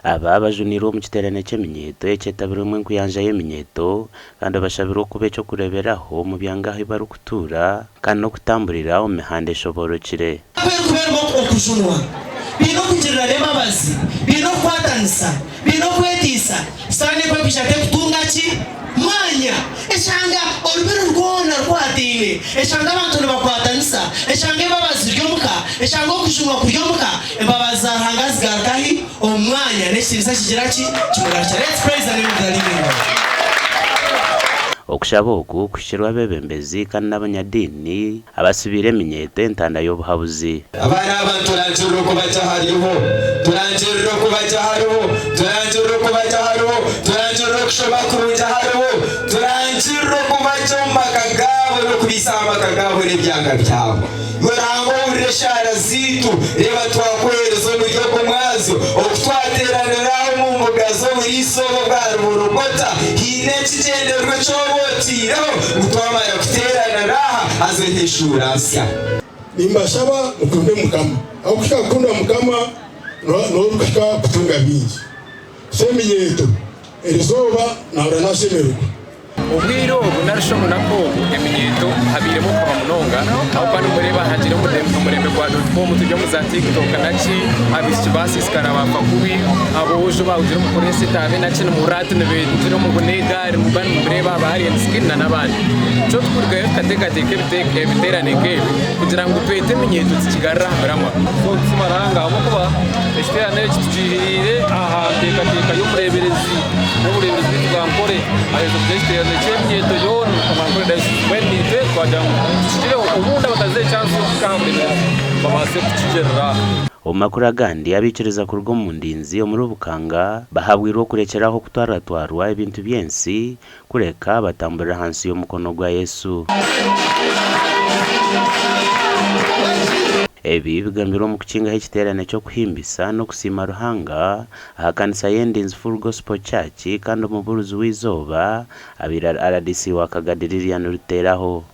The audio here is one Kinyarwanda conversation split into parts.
aba bajuniro mu kiterane cy'eminyeto ecyetabiro mwe nkuyanja y'eminyeto kandi bashabiro kube cyo kureberaho mu byangaho bari kutura kandi no kutamburira mu mihanda eshoborokire bino kugirira rema bazi bino kwatanisa bino kwetisa sane kwa bishate kutunga ki mwanya eshanga olubero rwona rwatine eshanga abantu bakwatanisa eshanga babazi ryomuka eshanga okushunwa kuryomuka babaza hangazi garakahi omwanya neshirisa kigiraki kimurasha. Let's praise the name of the living God. Okushaboku kushirwa bebembezi kandi n'abanyadini abasubire minyeto entanda y'obuhabuzi abana abantu turanjiro ko bajahariho turanjiro ko bajahariho turanjiro ko bajahariho turanjiro kushoba kurujahariho turanjiro ko bajomagagabo no kubisama kagabo n'ebyanga byabo ngorango ureshara zitu reba twakwerezo mu ryo kumwazo okutwateraniraho mu mugazo uriso bwa rubota hine kigenderwe cyobotiraho utwamara kuterana raha azeheshura asya nimbashaba ukunde mukama aho kushaka kunda mukama no kushaka kutunga bingi seminyeto erizoba na uranasemerwa ubwiro bunarushomo nako eminyeto habiremo kwa munonga aho kandi mureba hagire umurembe kwa dotcom tujye mu za TikTok naci abisi basiskana bapakubi abo ujo bawugira mu korese tabe naci no murati nebintu no mu bunegari mu bani mureba bari skin na nabandi cyo twurgaye katekateke biterane kebe kugira ngo twete eminyeto zikigarra ramwa so tsimaranga abo kuba esiterane kitujirire aha tekateka yo mureberezi n'ubureberezi bw'ankore ayo gestere chemyeto yonu kamangore da wendi te kwa jamu chire ubunda bataze chance kambe babase kucijera omakura gandi abikiriza ku rugo mu ndinzi yo muri ubukanga bahabwirwa kurekeraho kutwaratwarwa ibintu byensi kureka batamburira hansi yo mukono gwa Yesu. Ebi bigambiro mu kukinga h'ikiterane cyo kuhimbisa no kusima ruhanga aha kanisa y'Endinzi Full Gospel Church kandi umuburuzi w'izoba abira RDC wakagadiriya n'uruteraho.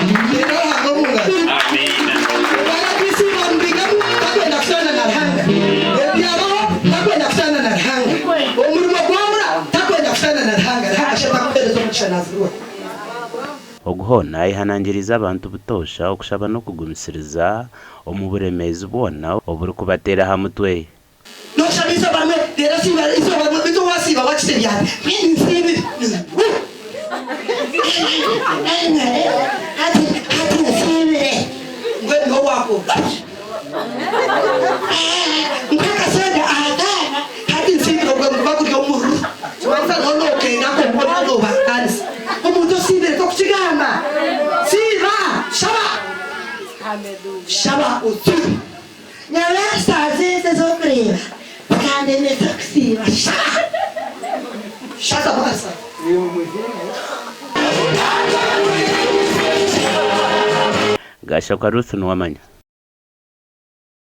Oguhona ihanangiriza abantu butosha okushaba no kugumisiriza omuburemezi ubona oburi kubatera hamutwe no shabiza bamwe dera siba izo bamwe bito wasiba wakite byane nsibi hati nsibi ngwe no wako ngaka senda adana hati nsibi ngwe bakuryo muru wanza no kenda ko mbona no bakansi umuntu sibe to kugamba siba shaba utu nyarasa zeze zo kureba kandi ne taxi shaka basa Gashoka Ruth n'uwamanya